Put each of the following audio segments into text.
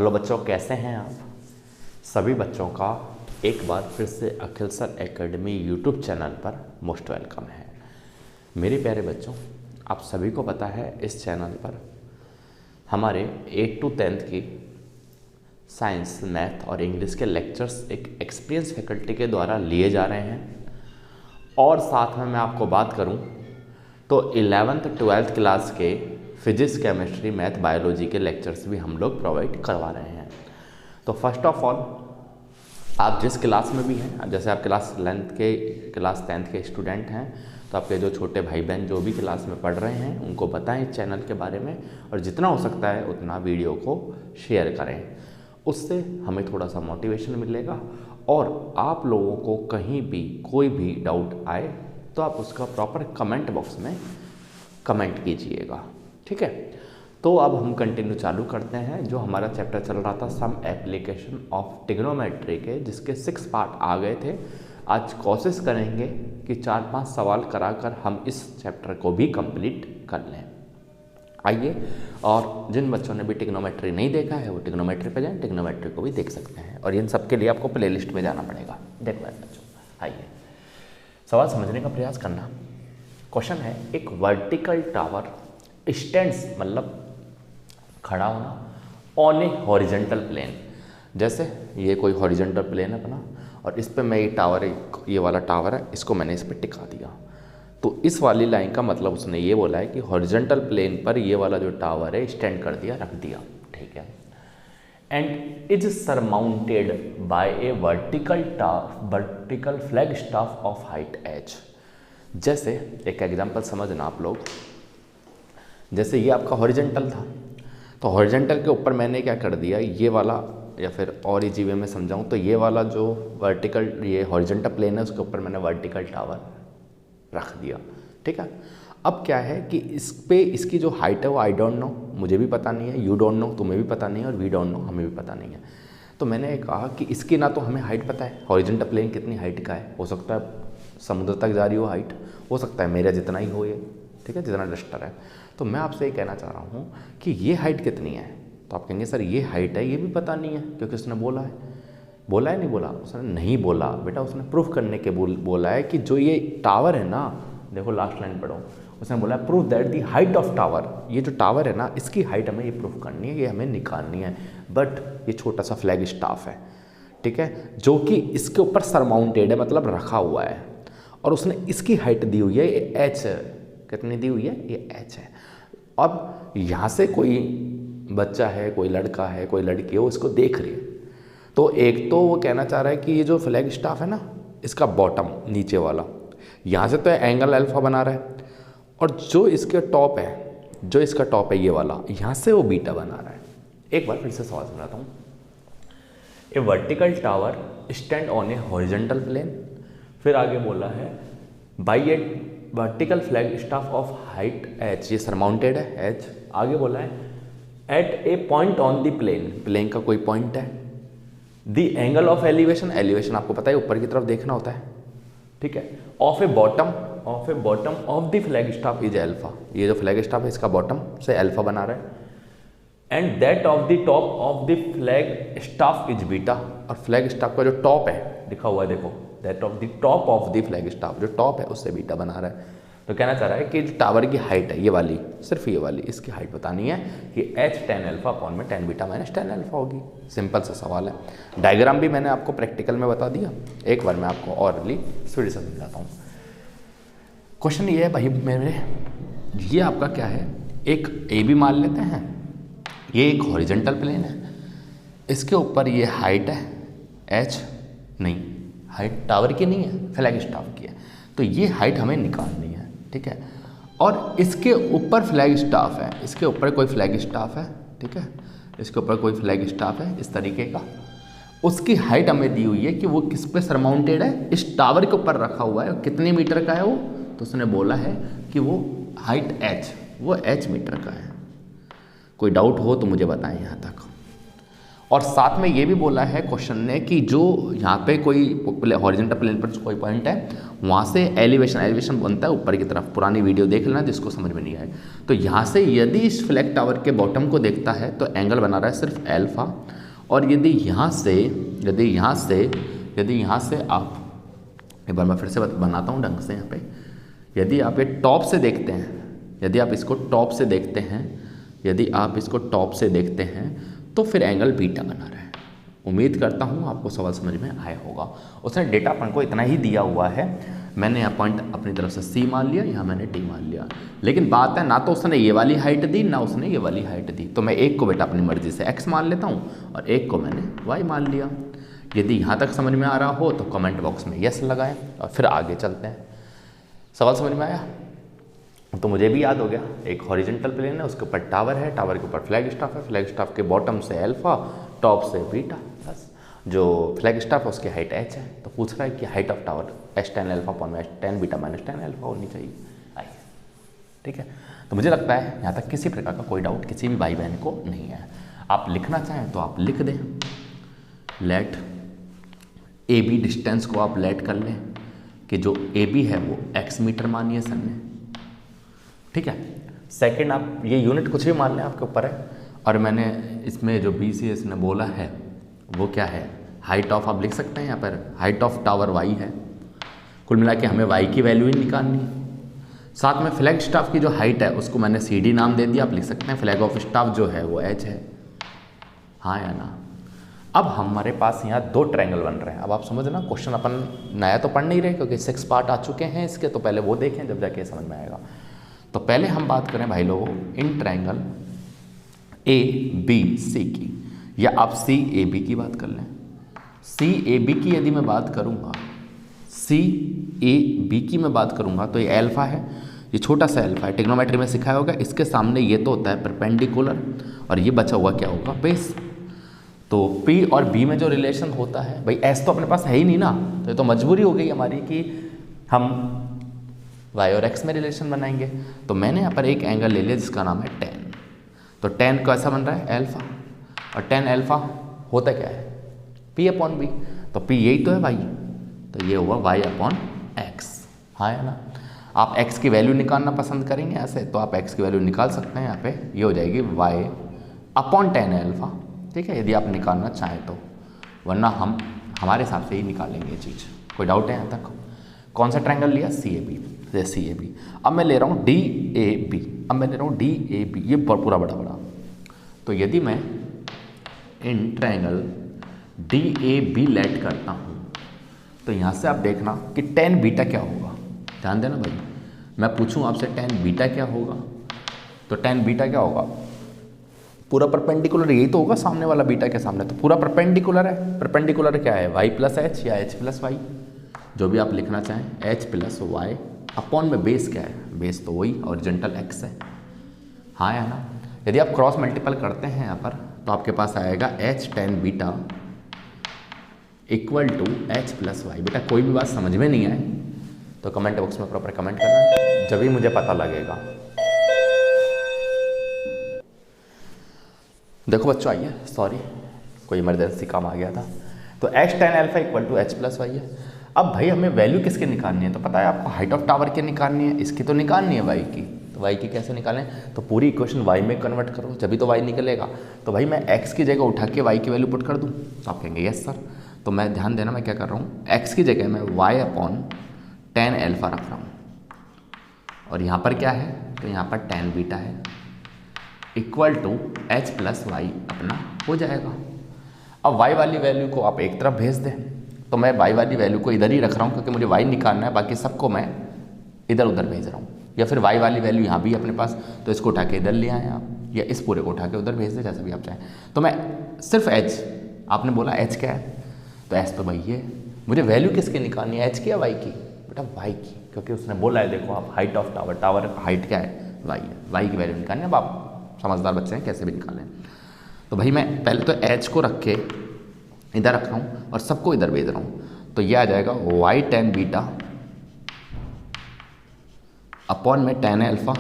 Hello बच्चों, कैसे हैं आप सभी बच्चों का एक बार फिर से अखिल सर एकेडमी यूट्यूब चैनल पर मोस्ट वेलकम है। मेरे प्यारे बच्चों, आप सभी को पता है इस चैनल पर हमारे 8 to 10th की साइंस, मैथ और इंग्लिश के लेक्चर्स एक एक्सपीरियंस फैकल्टी के द्वारा लिए जा रहे हैं। और साथ में मैं आपको बात करूं तो 11th 12th क्लास के फिजिक्स, केमिस्ट्री, मैथ, बायोलॉजी के लेक्चर्स भी हम लोग प्रोवाइड करवा रहे हैं। तो फर्स्ट ऑफ ऑल, आप जिस क्लास में भी हैं, जैसे आप क्लास 10th के स्टूडेंट हैं, तो आपके जो छोटे भाई बहन जो भी क्लास में पढ़ रहे हैं उनको बताएं इस चैनल के बारे में, और जितना हो सकता है उतना वीडियो को शेयर करें। उससे हमें थोड़ा सा मोटिवेशन मिलेगा, और आप लोगों को कहीं भी कोई भी डाउट आए तो आप उसका प्रॉपर कमेंट बॉक्स में कमेंट कीजिएगा, ठीक है। तो अब हम कंटिन्यू चालू करते हैं। जो हमारा चैप्टर चल रहा था सम एप्लीकेशन ऑफ ट्रिग्नोमेट्री के, जिसके 6 पार्ट आ गए थे, आज कोशिश करेंगे कि 4-5 सवाल कराकर हम इस चैप्टर को भी कंप्लीट कर लें। आइए, और जिन बच्चों ने भी ट्रिग्नोमेट्री नहीं देखा है वो ट्रिग्नोमेट्री पे जाएं, ट्रिग्नोमेट्री को भी देख सकते हैं, और इन सब के लिए आपको प्लेलिस्ट में जाना पड़ेगा। देखो बच्चों, आइए सवाल समझने का प्रयास करना। क्वेश्चन है, एक वर्टिकल टावर स्टैंड्स मतलब खड़ा होना ऑन ए हॉरिजेंटल प्लेन। जैसे ये कोई हॉरिजेंटल प्लेन है अपना, और इस पे मैं ये वाला टावर है, इसको मैंने इस पे टिका दिया। तो इस वाली लाइन का मतलब उसने ये बोला है कि हॉरिजेंटल प्लेन पर ये वाला जो टावर है स्टैंड कर दिया, रख दिया, ठीक है। And is surmounted bye A vertical flag staff of height h। जैसे एक एग्जांपल समझना आप लोग, जैसे ये आपका हॉरिजेंटल था, तो हॉरिजेंटल के ऊपर मैंने क्या कर दिया, ये वाला, या फिर और इजी वे में समझाऊँ तो ये वाला जो ये हॉरिजेंटल प्लेन है उसके ऊपर मैंने वर्टिकल टावर रख दिया, ठीक है। अब क्या है कि इस पे इसकी जो हाइट है वो आई डोंट नो, मुझे भी पता नहीं है, यू डोंट नो, तुम्हें भी पता नहीं है, और वी डोंट नो, हमें भी पता नहीं है। तो मैंने कहा कि इसकी ना तो हमें हाइट पता है, हॉरिजेंटल प्लेन कितनी हाइट का है, हो सकता है समुद्र तक जा रही हो हाइट, हो सकता है मेरा जितना ही हो ये, ठीक है, जितना डस्टर है। तो मैं आपसे ये कहना चाह रहा हूँ कि ये हाइट कितनी है, तो आप कहेंगे सर ये हाइट है, ये भी पता नहीं है, क्योंकि उसने बोला है नहीं बोला, उसने नहीं बोला बेटा, उसने प्रूफ करने के बोला है कि जो ये टावर है ना, देखो लास्ट लाइन पढ़ो, उसने बोला है prove that the height of tower, ये जो टावर है ना इसकी हाइट हमें ये प्रूफ करनी है, ये हमें निकालनी है। बट ये छोटा सा फ्लैग स्टाफ है, ठीक है, जो कि इसके ऊपर सरमाउंटेड है, मतलब रखा हुआ है, और उसने इसकी हाइट दी हुई है, ये h कितनी दी हुई है, ये h है। अब यहाँ से कोई बच्चा है, कोई लड़का है, कोई लड़की है, वो इसको देख रही है, तो एक तो वो कहना चाह रहा है कि ये जो फ्लैग स्टाफ है ना, इसका बॉटम नीचे वाला, यहाँ से तो एंगल अल्फा बना रहा है, और जो इसका टॉप है ये वाला, यहाँ से वो बीटा बना रहा है। एक बार फिर से सवाल सुनाता हूँ। A vertical tower stand on a horizontal plane, फिर आगे बोला है by a vertical flag staff of height h, ये सरमाउंटेड है h। आगे बोला है at a point on the plane का कोई पॉइंट है, द एंगल ऑफ एलिवेशन आपको पता है ऊपर की तरफ देखना होता है, ठीक है, of A bottom of the flag staff is alpha, ये जो फ्लैग स्टाफ है इसका बॉटम से अल्फा बना रहा है, and that of the top of the flag staff is beta, और फ्लैग स्टाफ का जो टॉप है लिखा हुआ है देखो, that of the top of the flag staff, जो टॉप है उससे बीटा बना रहा है। तो कहना चाह रहा है कि जो टावर की हाइट है ये वाली, सिर्फ ये वाली, इसकी हाइट बतानी है कि h tan अल्फा अपॉन में tan beta minus tan alpha होगी। सिंपल सा सवाल है। डायग्राम भी मैंने आपको प्रैक्टिकल में बता दिया, एक बार मैं आपको ऑरली स्पीड से समझाता हूँ। क्वेश्चन ये है भाई मेरे, ये आपका क्या है, एक ए बी मान लेते हैं, ये एक हॉरिजेंटल प्लेन है, इसके ऊपर ये हाइट है h, नहीं हाइट टावर की नहीं है, फ्लैग स्टाफ की है, तो ये हाइट हमें निकालनी है, ठीक है। और इसके ऊपर फ्लैग स्टाफ है, इसके ऊपर कोई फ्लैग स्टाफ है, ठीक है, इसके ऊपर कोई फ्लैग स्टाफ है इस तरीके का, उसकी हाइट हमें दी हुई है कि वो किस पे सरमाउंटेड है, इस टावर के ऊपर रखा हुआ है, कितने मीटर का है वो, तो उसने बोला है कि वो हाइट h, वो h मीटर का है। कोई डाउट हो तो मुझे बताएं यहाँ तक। और साथ में ये भी बोला है क्वेश्चन ने कि जो यहाँ पे कोई हॉरिजॉन्टल प्लेन पर कोई पॉइंट है वहाँ से एलिवेशन बनता है ऊपर की तरफ। पुरानी वीडियो देख लेना जिसको समझ में नहीं आए। तो यहाँ से यदि इस फ्लैग टावर के बॉटम को देखता है तो एंगल बना रहा है सिर्फ एल्फा। और यदि यहाँ से आप, एक बार मैं फिर से बनाता हूँ ढंग से यहाँ पे, यदि आप ये टॉप से देखते हैं, यदि आप इसको टॉप से देखते हैं तो फिर एंगल बीटा बना रहा है। उम्मीद करता हूँ आपको सवाल समझ में आया होगा। उसने डेटा अपन को इतना ही दिया हुआ है, मैंने यहाँ पॉइंट अपनी तरफ से C मान लिया, यहाँ मैंने D मान लिया। लेकिन बात है ना तो उसने ये वाली हाइट दी ना उसने ये वाली हाइट दी, तो मैं एक को बेटा अपनी मर्जी से X मान लेता हूँ और एक को मैंने Y मान लिया। यदि यहाँ तक समझ में आ रहा हो तो कमेंट बॉक्स में यस लगाएं और फिर आगे चलते हैं। सवाल समझ में आया? तो मुझे भी याद हो गया, एक हॉरिजॉन्टल प्लेन है, उसके ऊपर टावर है, टावर के ऊपर फ्लैग स्टाफ है, फ्लैग स्टाफ के बॉटम से अल्फा, टॉप से बीटा। बस जो फ्लैग स्टाफ है उसकी हाइट h है, तो पूछ रहा है कि height of tower h tan alpha upon h tan beta minus tan alpha होनी चाहिए। आइए, ठीक है। तो मुझे लगता है यहाँ तक किसी प्रकार का कोई डाउट किसी भी भाई बहन को नहीं है। आप लिखना चाहें तो आप लिख दें, लेट ए बी डिस्टेंस को आप लेट कर लें कि जो ए बी है वो x मीटर मानिए सर ने, ठीक है। सेकंड, आप ये यूनिट कुछ भी मान लें, आपके ऊपर है। और मैंने इसमें जो BCS ने बोला है वो क्या है, हाइट ऑफ, आप लिख सकते हैं यहाँ पर हाइट ऑफ टावर y है। कुल मिला के हमें y की वैल्यू ही निकालनी है। साथ में फ्लैग स्टाफ की जो हाइट है उसको मैंने CD नाम दे दिया, आप लिख सकते हैं फ्लैग ऑफ स्टाफ जो है वो h है, हाँ या ना। अब हमारे पास यहाँ दो ट्रायंगल बन रहे हैं। अब आप समझना, क्वेश्चन अपन नया तो पढ़ नहीं रहे क्योंकि 6 पार्ट आ चुके हैं इसके, तो पहले वो देखें जब जाके समझ में आएगा। तो पहले हम बात करें भाई लोगों इन ट्रायंगल ABC की, या आप CAB की बात कर लें। CAB की यदि मैं बात करूँगा, CAB की मैं बात करूँगा तो ये अल्फा है, ये छोटा सा अल्फा है, ट्रिग्नोमेट्री में सिखाया होगा। इसके सामने ये तो होता है परपेंडिकुलर और ये बचा हुआ क्या होगा, बेस। तो P और B में जो रिलेशन होता है भाई, S तो अपने पास है ही नहीं ना, तो ये तो मजबूरी हो गई हमारी कि हम y और x में रिलेशन बनाएंगे। तो मैंने यहाँ पर एक एंगल ले लिया जिसका नाम है tan। तो tan कैसा बन रहा है, अल्फा, और tan अल्फा होता क्या है, P अपॉन B। तो P यही तो है भाई, तो ये हुआ y अपॉन x, हाँ है ना। आप x की वैल्यू निकालना पसंद करेंगे ऐसे, तो आप x की वैल्यू निकाल सकते हैं। यहाँ पे ये हो जाएगी y अपॉन tan अल्फा, ठीक है, यदि आप निकालना चाहें तो, वरना हम हमारे हिसाब से ही निकालेंगे ये चीज़। कोई डाउट है यहाँ तक? कौन सा ट्रायंगल लिया, CAB। CAB। अब मैं ले रहा हूँ DAB, ये पूरा बड़ा। तो यदि मैं इन ट्रायंगल DAB लेट करता हूँ तो यहाँ से आप देखना कि tan बीटा क्या होगा। ध्यान देना भाई, मैं पूछूँ आपसे tan बीटा क्या होगा, तो tan बीटा क्या होगा, पूरा परपेंडिकुलर यही तो होगा सामने वाला बीटा के सामने, तो पूरा परपेंडिकुलर है। परपेंडिकुलर क्या है, y प्लस h या h प्लस y, जो भी आप लिखना चाहें, h प्लस y अपॉन में बेस क्या है, बेस तो वही हॉरिजॉन्टल x है, हाँ या ना। यदि आप क्रॉस मल्टीपल करते हैं यहाँ पर तो आपके पास आएगा h tan beta equal to h plus y। बेटा कोई भी बात समझ में नहीं आए तो कमेंट बॉक्स में प्रॉपर कमेंट करना, जब भी मुझे पता लगेगा। देखो बच्चों, आइए, सॉरी कोई इमरजेंसी काम आ गया था। तो h tan alpha equal to h plus y है। अब भाई हमें वैल्यू किसके निकालनी है, तो पता है आपको हाइट ऑफ टावर की निकालनी है, इसकी तो निकालनी है y की। तो y की कैसे निकालें, तो पूरी इक्वेशन y में कन्वर्ट करो जब तो y निकलेगा। तो भाई मैं x की जगह उठा के y की वैल्यू पुट कर दूँ, तो आप कहेंगे यस सर। तो मैं ध्यान देना मैं क्या कर रहा हूँ, x की जगह मैं y अपॉन tan अल्फा रख रहा हूँ, और यहाँ पर क्या है, तो यहाँ पर tan बीटा है equal to h plus y अपना हो जाएगा। अब y वाली वैल्यू को आप एक तरफ भेज दें, तो मैं y वाली वैल्यू को इधर ही रख रहा हूँ क्योंकि मुझे y निकालना है, बाकी सबको मैं इधर उधर भेज रहा हूँ। या फिर y वाली वैल्यू यहाँ भी अपने पास, तो इसको उठा के इधर ले आए आप, या इस पूरे को उठा के उधर भेज दें, जैसा भी आप चाहें। तो मैं सिर्फ h, आपने बोला h क्या है, तो h तो भाई है, मुझे वैल्यू किसकी निकालनी है, h की या y की, बेटा y की, क्योंकि उसने बोला है देखो आप height of tower, tower height क्या है, y है, y की वैल्यू निकालनी है। अब आप समझदार बच्चे हैं, कैसे भी निकालें। तो भाई मैं पहले तो h को रख के इधर रख रहा हूँ और सबको इधर भेज रहा हूँ, तो ये आ जाएगा y tan बीटा अपॉन में tan अल्फा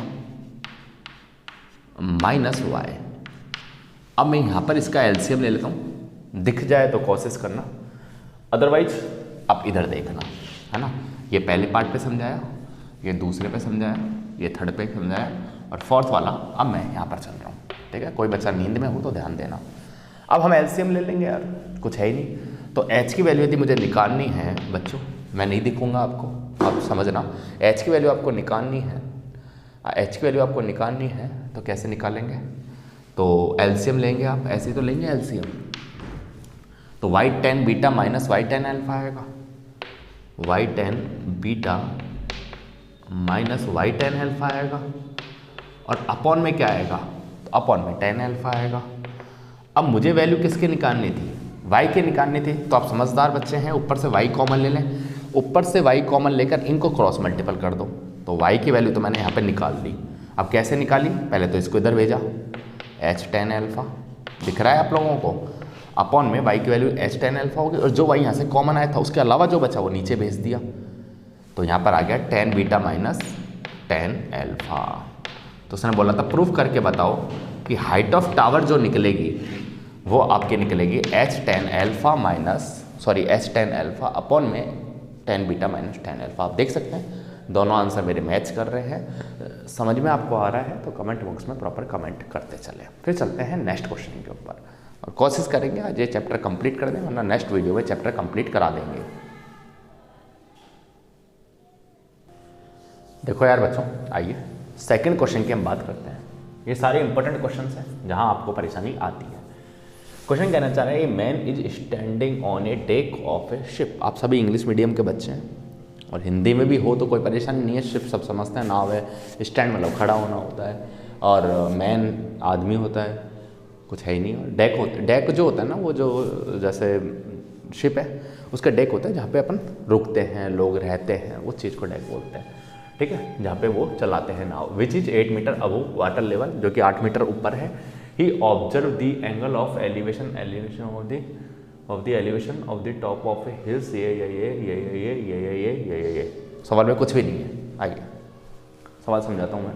माइनस y। अब मैं यहाँ पर इसका एलसीएम ले लेता हूँ, दिख जाए तो कोशिश करना, अदरवाइज आप इधर देखना, है ना। ये पहले पार्ट पे समझाया, ये दूसरे पे समझाया, ये थर्ड पे समझाया, और फोर्थ वाला अब मैं यहाँ पर चल रहा हूँ, ठीक है। कोई बच्चा नींद में हो तो ध्यान देना। अब हम एलसीएम ले लेंगे यार, कुछ है ही नहीं। तो एच की वैल्यू यदि मुझे निकालनी है बच्चों, मैं नहीं दिखूंगा आपको, आप समझना। एच की वैल्यू आपको निकालनी है, एच की वैल्यू आपको निकालनी है तो कैसे निकालेंगे? तो एलसीएम लेंगे आप, ऐसे ही तो लेंगे एलसीएम। तो y tan beta minus y tan alpha आएगा, y tan beta minus y tan alpha आएगा, और अपॉन में क्या आएगा? तो अपॉन में टेन एल्फा आएगा। अब मुझे वैल्यू किसके निकालनी थी? वाई के निकालनी थी। तो आप समझदार बच्चे हैं, ऊपर से वाई कॉमन ले लें, ऊपर से वाई कॉमन लेकर इनको क्रॉस मल्टीपल कर दो। तो वाई की वैल्यू तो मैंने यहाँ पे निकाल ली। अब कैसे निकाली? पहले तो इसको इधर भेजा, एच टेन एल्फा दिख रहा है आप लोगों को, अपॉन में वाई की वैल्यू एच टेन एल्फा होगी, और जो वाई यहाँ से कॉमन आया था उसके अलावा जो बचा वो नीचे भेज दिया। तो यहाँ पर आ गया ten beta minus tan alpha. तो उसने बोला था प्रूफ करके बताओ कि हाइट ऑफ टावर जो निकलेगी वो आपके निकलेगी h tan alpha h tan alpha upon में tan beta minus tan alpha. आप देख सकते हैं दोनों आंसर मेरे मैच कर रहे हैं। समझ में आपको आ रहा है तो कमेंट बॉक्स में प्रॉपर कमेंट करते चले। फिर चलते हैं नेक्स्ट क्वेश्चन के ऊपर, और कोशिश करेंगे आज ये चैप्टर कंप्लीट कर दें, वरना नेक्स्ट वीडियो में चैप्टर कंप्लीट करा देंगे। देखो यार बच्चों, आइए सेकंड क्वेश्चन की हम बात करते हैं। ये सारे इंपॉर्टेंट क्वेश्चंस हैं जहां आपको परेशानी आती है। क्वेश्चन कहना चाह रहे हैं, a man is standing on A deck of A ship. आप सभी इंग्लिश मीडियम के बच्चे हैं और हिंदी में भी हो तो कोई परेशानी नहीं है। शिप सब समझते हैं, नाव है, स्टैंड मतलब खड़ा होना होता है, और मैन आदमी होता है, कुछ है ही नहीं। और डेक होता, डेक जो होता है ना, वो जो जैसे शिप है उसका डेक होता है जहाँ पे अपन रुकते हैं, लोग रहते हैं, उस चीज़ को डेक बोलते हैं, ठीक है, जहाँ पे वो चलाते हैं नाव। Which is 8 meter above water level, जो कि 8 मीटर ऊपर है। He observe the angle of elevation of the elevation of the top of a hills. ये सवाल में कुछ भी नहीं है। आइए सवाल समझाता हूँ मैं,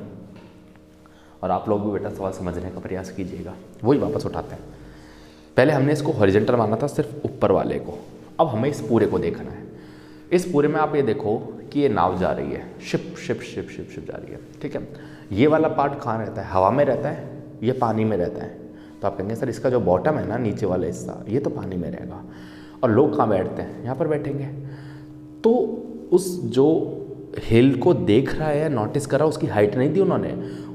और आप लोग भी बेटा सवाल समझने का प्रयास कीजिएगा। वही वापस उठाते हैं। पहले हमने इसको हॉरिजॉन्टल माना था, सिर्फ ऊपर वाले को। अब हमें इस पूरे को देखना है। इस पूरे में आप ये देखो कि ये नाव जा रही है, ship ship ship ship ship जा रही है, ठीक है। ये वाला पार्ट कहाँ रहता है? हवा में रहता है, ये पानी में रहता है। तो आप कहेंगे सर इसका जो बॉटम है ना, नीचे वाला हिस्सा, ये तो पानी में रहेगा। और लोग कहाँ बैठते हैं? यहाँ पर बैठेंगे। तो उस जो हिल को देख रहा है, नोटिस कर रहा है, उसकी हाइट नहीं दी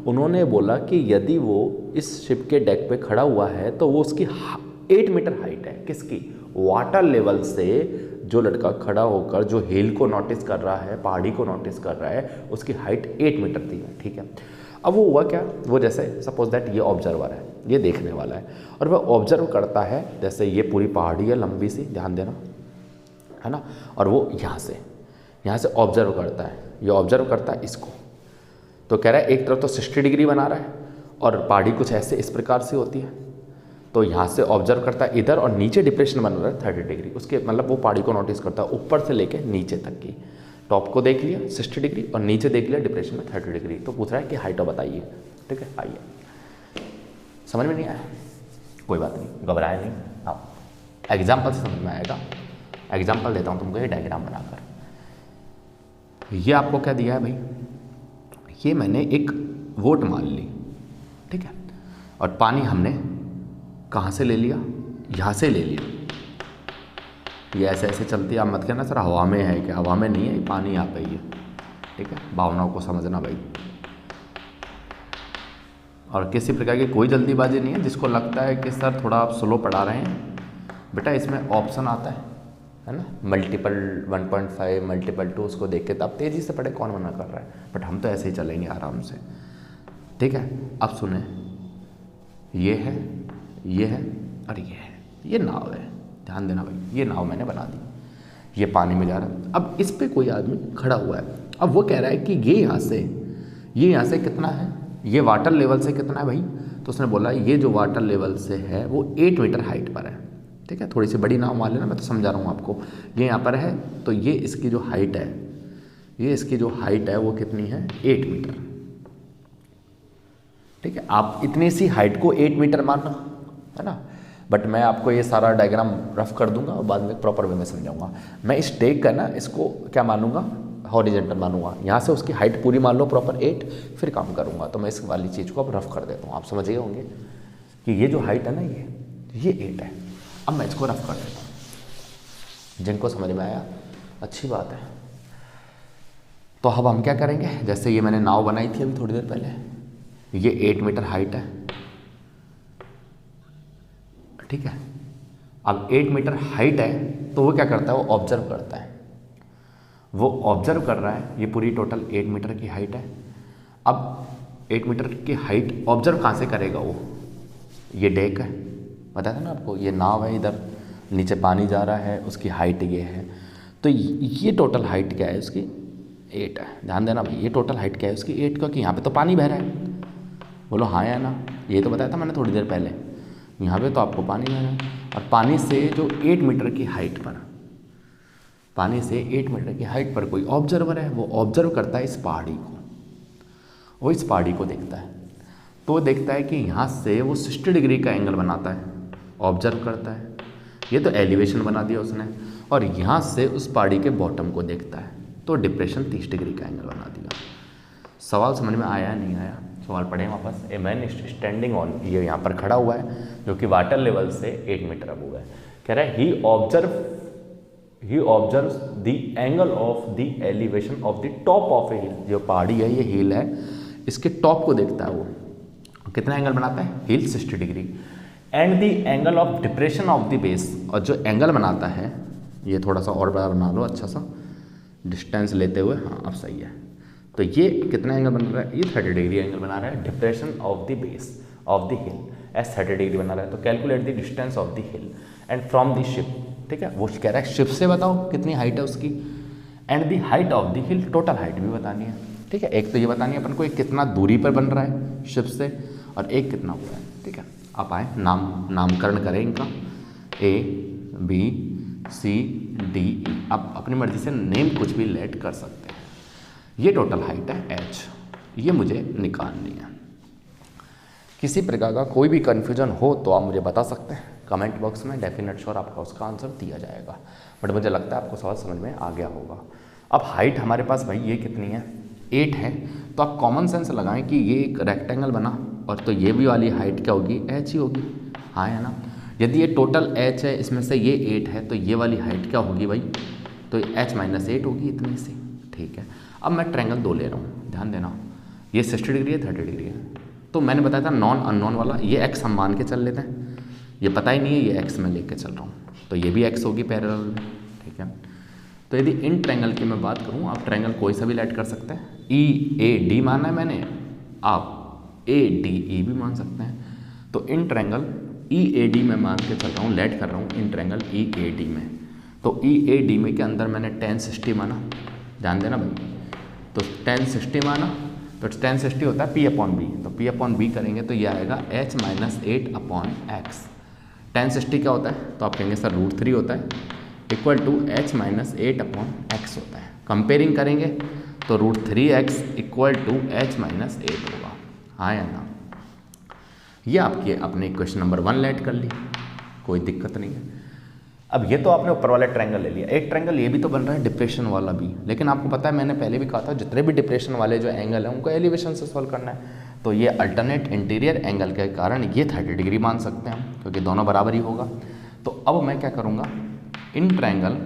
उन्होंने बोला कि यदि वो इस शिप के डेक पे खड़ा हुआ है तो वो उसकी 8 मीटर हाइट है। किसकी? वाटर लेवल से जो लड़का खड़ा होकर जो हिल को नोटिस कर रहा है, पहाड़ी को नोटिस कर रहा है, उसकी हाइट 8 मीटर थी, ठीक है। अब वो हुआ क्या? वो जैसे सपोज दैट ये ऑब्जर्वर है, ये देखने वाला है, और वह ऑब्जर्व करता है। जैसे ये पूरी पहाड़ी है लंबी सी, ध्यान देना, है ना, और वो यहाँ से ऑब्जर्व करता है। ये ऑब्जर्व करता है इसको, तो कह रहा है एक तरफ तो 60 डिग्री बना रहा है और पहाड़ी कुछ ऐसे इस प्रकार से होती है। तो यहाँ से ऑब्जर्व करता है इधर, और नीचे डिप्रेशन बन रहा है 30 डिग्री। उसके मतलब वो पहाड़ी को नोटिस करता है ऊपर से लेके नीचे तक की। टॉप को देख लिया 60 डिग्री और नीचे देख लिया डिप्रेशन में 30 डिग्री। तो पूछ रहा है कि हाइट बताइए, ठीक है। आइए, समझ में नहीं आया? कोई बात नहीं, घबराए नहीं, आप एग्जाम्पल से समझ में आएगा। एग्जाम्पल देता हूँ तुमको, ये डायग्राम बनाकर। ये आपको क्या दिया है भाई? ये मैंने एक वोट मान ली, ठीक है, और पानी हमने कहाँ से ले लिया? यहाँ से ले लिया। ये ऐसे ऐसे चलती है। आप मत कहना सर हवा में है क्या? हवा में नहीं है, पानी यहाँ पे ही है, ठीक है। भावनाओं को समझना भाई, और किसी प्रकार की कोई जल्दीबाजी नहीं है। जिसको लगता है कि सर थोड़ा आप स्लो पढ़ा रहे हैं, बेटा इसमें ऑप्शन आता है ना, मल्टीपल 1.5 मल्टीपल 2, उसको देख के तब तेज़ी से पढ़े, कौन मना कर रहा है। बट हम तो ऐसे ही चलेंगे आराम से, ठीक है। अब सुने, ये है, ये है और ये है, ये नाव है। ध्यान देना भाई, ये नाव मैंने बना दी, ये पानी में जा रहा है। अब इस पे कोई आदमी खड़ा हुआ है। अब वो कह रहा है कि ये यहाँ से कितना है? ये वाटर लेवल से कितना है भाई? तो उसने बोला ये जो वाटर लेवल से है वो 8 मीटर हाइट पर है, ठीक है। थोड़ी सी बड़ी नाव मान लेना, मैं तो समझा रहा हूँ आपको। ये यहाँ पर है, तो ये इसकी जो हाइट है, ये इसकी जो हाइट है वो कितनी है? 8 मीटर, ठीक है। आप इतनी सी हाइट को 8 मीटर मानना, है ना। बट मैं आपको ये सारा डायग्राम रफ कर दूंगा और बाद में प्रॉपर वे में समझाऊंगा। मैं इस टेक का ना इसको क्या मानूंगा, हॉरिजेंटल मानूंगा। यहाँ से उसकी हाइट पूरी मान लो प्रॉपर 8, फिर काम करूँगा। तो मैं इस वाली चीज़ को अब रफ कर देता हूँ। आप समझ गए होंगे कि ये जो हाइट है ना ये 8 है। अब मैं इसको रफ कर देता हूँ। जिनको समझ में आया अच्छी बात है। तो अब हम क्या करेंगे, जैसे ये मैंने नाव बनाई थी अभी थोड़ी देर पहले, ये 8 मीटर हाइट है, ठीक है। अब 8 मीटर हाइट है तो वो क्या करता है, वो ऑब्जर्व करता है। वो ऑब्जर्व कर रहा है, ये पूरी टोटल 8 मीटर की हाइट है। अब 8 मीटर की हाइट ऑब्जर्व कहाँ से करेगा वो, ये डेक है, बताया था ना आपको, ये नाव है, इधर नीचे पानी जा रहा है, उसकी हाइट ये है। तो ये टोटल हाइट क्या है उसकी, 8 है। ध्यान देना भाई, ये टोटल हाइट क्या है उसकी 8, क्योंकि यहाँ पे तो पानी बह रहा है। बोलो हाँ या ना, ये तो बताया था मैंने थोड़ी देर पहले। यहाँ पे तो आपको पानी बह रहा है, और पानी से जो 8 मीटर की हाइट पर, पानी से 8 मीटर की हाइट पर कोई ऑब्जर्वर है, वो ऑब्जर्व करता है इस पहाड़ी को, वो इस पहाड़ी को देखता है। तो वो देखता है कि यहाँ से वो 60 डिग्री का एंगल बनाता है, ऑब्जर्व करता है। ये तो एलिवेशन बना दिया उसने, और यहाँ से उस पहाड़ी के बॉटम को देखता है, तो डिप्रेशन 30 डिग्री का एंगल बना दिया। सवाल समझ में आया नहीं आया, सवाल पढ़े वापस। ए मैन स्टैंडिंग ऑन, ये यहाँ पर खड़ा हुआ है जो कि वाटर लेवल से 8 मीटर अब हुआ है। कह रहा है he observes the angle of the elevation of the top of a hill. जो पहाड़ी है, ये हिल है, इसके टॉप को देखता है वो। कितना एंगल बनाता है, हिल 60 degree. And the angle of depression of the base, और जो एंगल बनाता है, ये थोड़ा सा और बड़ा बना लो, अच्छा सा डिस्टेंस लेते हुए, हाँ अब सही है। तो ये कितना एंगल बना रहा है, ये 30 डिग्री एंगल बना रहा है। Depression of the base of the hill S 30 degree बना रहा है। तो calculate the distance of the hill and from the ship, ठीक है। वो कह रहा है शिप से बताओ कितनी हाइट है उसकी, and the height of the hill, total height भी बतानी है, ठीक है। एक तो ये बतानी है अपन को, एक कितना दूरी पर बन रहा है शिप से, और एक कितना हुआ है, ठीक है। आप आए नामकरण करें इनका, A B C D E। आप अपनी मर्जी से नेम कुछ भी लेट कर सकते हैं। ये टोटल हाइट है H, ये मुझे निकालनी है। किसी प्रकार का कोई भी कन्फ्यूजन हो तो आप मुझे बता सकते हैं कमेंट बॉक्स में, डेफिनेट श्योर आपका उसका आंसर दिया जाएगा। बट मुझे लगता है आपको सवाल समझ में आ गया होगा। अब हाइट हमारे पास भाई ये कितनी है, 8 है। तो आप कॉमन सेंस लगाएं कि ये एक रेक्टेंगल बना, और तो ये भी वाली हाइट क्या होगी, H ही होगी, हाँ है ना। यदि ये टोटल H है, इसमें से ये 8 है, तो ये वाली हाइट क्या होगी भाई, तो H - 8 होगी इतनी सी, ठीक है। अब मैं ट्रायंगल 2 ले रहा हूँ, ध्यान देना, ये 60 डिग्री है, 30 डिग्री है। तो मैंने बताया था नॉन अननोन वाला, ये x हम मान के चल लेते हैं, ये पता ही नहीं है, ये x में लेके चल रहा हूँ, तो ये भी x होगी पैरेलल में, ठीक है। तो यदि इन ट्रायंगल की मैं बात करूँ, आप ट्रायंगल कोई सा भी लेट कर सकते हैं। EAD माना है मैंने, आप ADE भी मान सकते हैं। तो इन ट्रायंगल EAD में मान के चल रहा हूँ, लेट कर रहा हूँ इन ट्रायंगल EAD में। तो EAD में के अंदर मैंने tan 60 माना, ध्यान देना भाई। तो tan 60 माना, तो tan 60 होता है P/B, तो P/B करेंगे तो ये आएगा H - 8/x। tan 60 क्या होता है, तो आप कहेंगे सर √3 होता है, इक्वल टू H - 8/x होता है। कंपेयरिंग करेंगे तो √3x इक्वल टू H - 8 होगा, हाँ या ना। ये आपके अपने क्वेश्चन नंबर 1 लेट कर ली, कोई दिक्कत नहीं है। अब ये तो आपने ऊपर वाला ट्रायंगल ले लिया, एक ट्रायंगल ये भी तो बन रहा है डिप्रेशन वाला भी, लेकिन आपको पता है मैंने पहले भी कहा था जितने भी डिप्रेशन वाले जो एंगल हैं उनको एलिवेशन से सॉल्व करना है। तो ये अल्टरनेट इंटीरियर एंगल के कारण ये 30 डिग्री मान सकते हैं, क्योंकि दोनों बराबर ही होगा। तो अब मैं क्या करूँगा, इन ट्रायंगल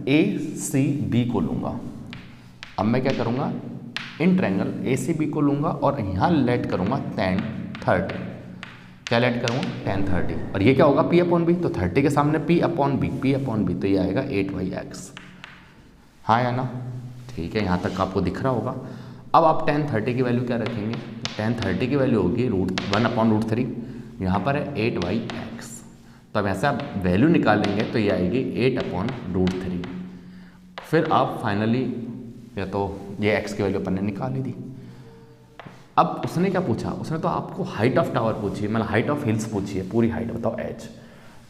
ACB को लूँगा। अब मैं क्या करूँगा, इन ट्रायंगल ACB को लूँगा और यहाँ लेट करूँगा tan 30। क्या लेट करूँगा, tan 30, और ये क्या होगा P/B, तो 30 के सामने P/B, तो ये आएगा 8/x, हाँ या ना, ठीक है। यहाँ तक आपको दिख रहा होगा। अब आप tan 30 की वैल्यू क्या रखेंगे, tan 30 की वैल्यू होगी √1/√3, यहाँ पर है 8/x। तो अब ऐसे आप वैल्यू निकालेंगे तो ये आएगी 8/√3। फिर आप फाइनली, या तो ये x की वैल्यू अपन ने निकाल ही दी। अब उसने क्या पूछा, उसने तो आपको हाइट ऑफ टावर पूछी है, मतलब हाइट ऑफ हिल्स पूछी है, पूरी हाइट बताओ H।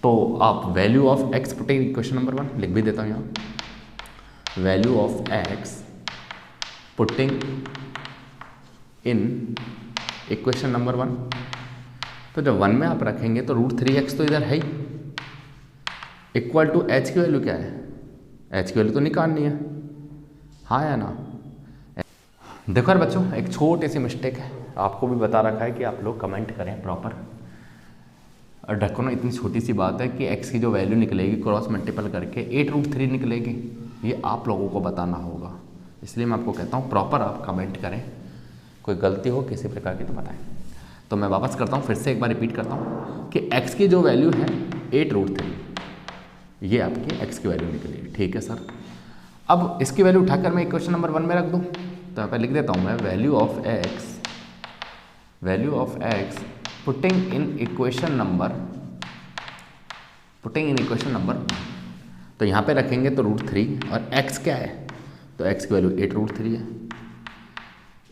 तो आप value of x putting equation number 1 लिख भी देता हूँ यहाँ, value of x putting in equation number 1 तो जब 1 में आप रखेंगे तो √3x तो इधर है ही, इक्वल टू h की वैल्यू क्या है, h की वैल्यू तो निकालनी है, हाँ या ना। देखो यार बच्चों, एक छोटी सी मिस्टेक है, आपको भी बता रखा है कि आप लोग कमेंट करें प्रॉपर। और ढक्को ना, इतनी छोटी सी बात है कि x की जो वैल्यू निकलेगी क्रॉस मल्टीपल करके 8√3 निकलेगी, ये आप लोगों को बताना होगा। इसलिए मैं आपको कहता हूँ प्रॉपर आप कमेंट करें, कोई गलती हो किसी प्रकार की तो बताएं। तो मैं वापस करता हूँ, फिर से एक बार रिपीट करता हूँ कि x की जो वैल्यू है 8√3, ये आपकी x की वैल्यू निकली, ठीक है सर। अब इसकी वैल्यू उठाकर मैं इक्वेशन नंबर 1 में रख दूँ, तो यहाँ पर लिख देता हूँ मैं value of x putting in equation number तो यहाँ पे रखेंगे तो √3 और x क्या है, तो x की वैल्यू 8√3 है,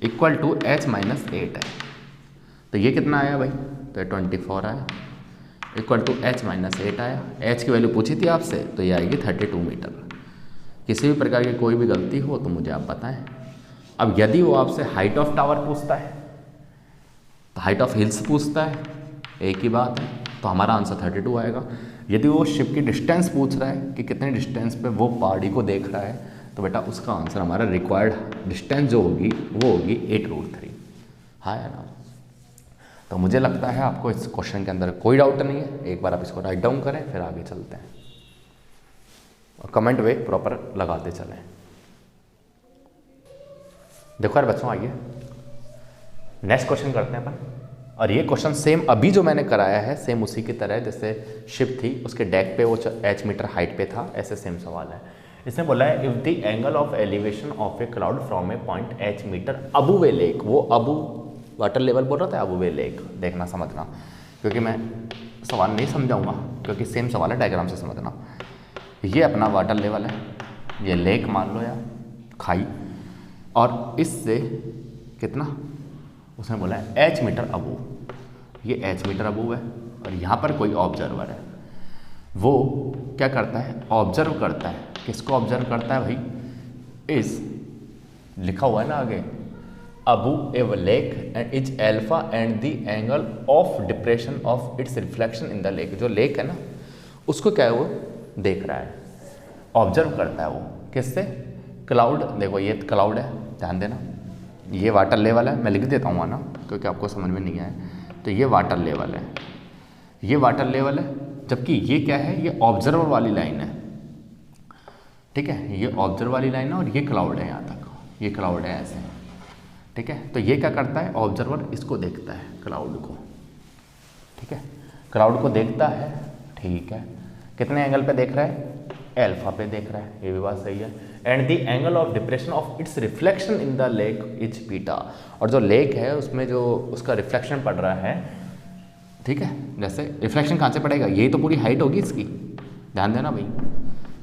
इक्वल टू h माइनस 8 है। तो ये कितना आया भाई, तो 24 आया, इक्वल टू h माइनस 8 आया। h की वैल्यू पूछी थी आपसे, तो ये आएगी 32 मीटर। किसी भी प्रकार की कोई भी गलती हो तो मुझे आप बताएं। अब यदि वो आपसे हाइट ऑफ टावर पूछता है, तो हाइट ऑफ हिल्स पूछता है, एक ही बात है, तो हमारा आंसर 32 आएगा। यदि वो शिप की डिस्टेंस पूछ रहा है कि कितने डिस्टेंस पे वो पहाड़ी को देख रहा है, तो बेटा उसका आंसर हमारा रिक्वायर्ड डिस्टेंस जो होगी वो होगी 8√3, हाँ या ना। तो मुझे लगता है आपको इस क्वेश्चन के अंदर कोई डाउट नहीं है। एक बार आप इसको राइट डाउन करें, फिर आगे चलते हैं और कमेंट वे प्रॉपर लगाते चलें। देखो यार बच्चों, आइए नेक्स्ट क्वेश्चन करते हैं अपन। और ये क्वेश्चन सेम अभी जो मैंने कराया है, सेम उसी की तरह, जैसे शिप थी उसके डेक पे वो h मीटर हाइट पे था, ऐसे सेम सवाल है। इसने बोला है if the angle of elevation of a cloud from a point h metre above a lake, वो अबव वाटर लेवल बोल रहा था, अबव ए लेक, देखना समझना, क्योंकि मैं सवाल नहीं समझाऊंगा क्योंकि सेम सवाल है, डायग्राम से समझना। ये अपना वाटर लेवल है, ये लेक मान लो या खाई, और इससे कितना उसने बोला है h मीटर अबव, ये h मीटर अबव है। और यहाँ पर कोई ऑब्जर्वर है, वो क्या करता है, ऑब्जर्व करता है। किसको ऑब्जर्व करता है भाई, इस लिखा हुआ है ना आगे, above a lake and is alpha and the angle of depression of its reflection in the lake. जो लेक है ना उसको क्या है, वो देख रहा है, ऑब्जर्व करता है वो किससे, क्लाउड। देखो ये क्लाउड है, ध्यान देना, ये वाटर लेवल है, मैं लिख देता हूँ ना क्योंकि आपको समझ में नहीं आया। तो ये वाटर लेवल है, ये वाटर लेवल है, जबकि ये क्या है, ये ऑब्जर्वर वाली लाइन है, ठीक है, ये ऑब्जर्वर वाली लाइन है और ये क्लाउड है, यहाँ तक ये क्लाउड है ऐसे, ठीक है। तो ये क्या करता है, ऑब्जर्वर इसको देखता है, क्लाउड को, ठीक है, क्लाउड को देखता है, ठीक है। कितने एंगल पे देख रहा है, एल्फा पे देख रहा है, ये भी बात सही है। And the angle of depression of its reflection in the lake is beta, और जो लेक है उसमें जो उसका रिफ्लेक्शन पड़ रहा है, ठीक है, जैसे रिफ्लेक्शन कहाँ से पड़ेगा, यही तो पूरी हाइट होगी इसकी, ध्यान देना भाई,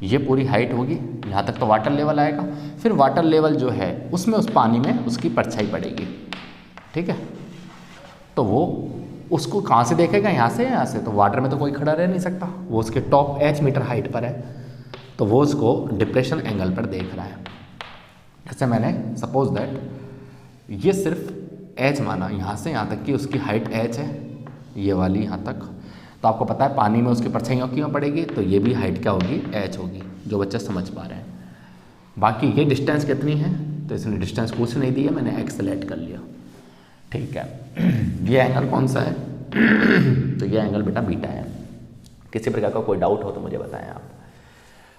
ये पूरी हाइट होगी, यहाँ तक तो वाटर लेवल आएगा, फिर वाटर लेवल जो है उसमें उस पानी में उसकी परछाई पड़ेगी, ठीक है। तो वो उसको कहाँ से देखेगा, यहाँ से, यहाँ से, तो वाटर में तो कोई खड़ा रह नहीं सकता, वो उसके टॉप h मीटर हाइट पर है, तो वो उसको डिप्रेशन एंगल पर देख रहा है। जैसे मैंने सपोज दैट ये सिर्फ h माना, यहाँ से यहाँ तक की उसकी हाइट h है, ये वाली यहाँ तक, तो आपको पता है पानी में उसकी परछाइयाँ क्यों पड़ेगी, तो ये भी हाइट क्या होगी, h होगी, जो बच्चे समझ पा रहे हैं। बाकी ये डिस्टेंस कितनी है, तो इसने डिस्टेंस कुछ नहीं दी है, मैंने x सेलेक्ट कर लिया, ठीक है। ये एंगल कौन सा है तो ये एंगल बेटा बीटा है। किसी प्रकार का कोई डाउट हो तो मुझे बताएं आप।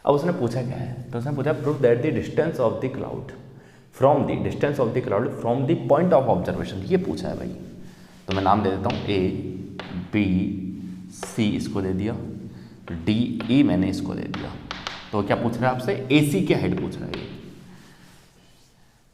अब उसने पूछा क्या है, तो उसने पूछा prove that the distance of the cloud from the point of observation, ये पूछा है भाई। तो मैं नाम दे देता हूँ A B C, इसको दे दिया, D E मैंने इसको दे दिया। तो क्या पूछ रहा है आपसे, AC की हाइट पूछ रहा है ये।